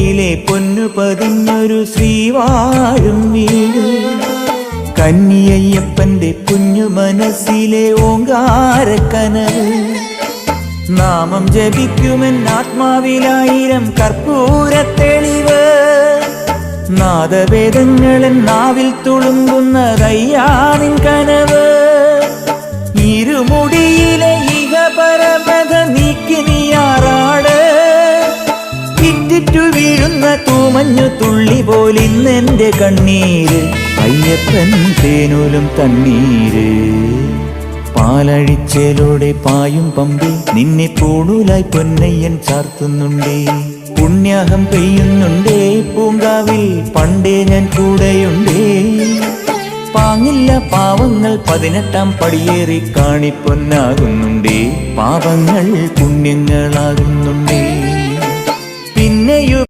കൈയിലെ പൊന്നു പതിഞ്ഞൊരു ശ്രീവാഴും വീട്. കന്നിയയ്യപ്പന്റെ കുഞ്ഞു മനസ്സിലെ ഓങ്കാരക്കനവ്. നാമം ജപിക്കുമെൻ ആത്മാവിലായിരം കർപ്പൂരത്തെളിവ്. നാദവേദങ്ങളൻ നാവിൽ തുളുമ്പുന്നതയ്യാനിൻ കനവ്. ഇരുമുടിയിലെ ഇഹപരമത നീക്കി നീയാറാട്. ഇറ്റിറ്റു വീഴുന്ന തൂമഞ്ഞു തുള്ളി പോലിന്നെന്റെ കണ്ണീര്. അയ്യപ്പൻ തേനൂലും തണ്ണീര്. പാലഴിച്ചേലോടെ പായും പമ്പി നിന്നെ പൂണൂലായി പൊന്നയ്യൻ ചാർത്തുന്നുണ്ടേ. പുണ്യാഹം പെയ്യുന്നുണ്ടേ പൂങ്കാവിൽ പണ്ടേ ഞാൻ കൂടെയുണ്ടേ. പാങ്ങില്ല പാവങ്ങൾ 18-ാം പടിയേറി കാണിപ്പൊന്നാകുന്നുണ്ടേ. പാപങ്ങൾ പുണ്യങ്ങളാകുന്നുണ്ടേ.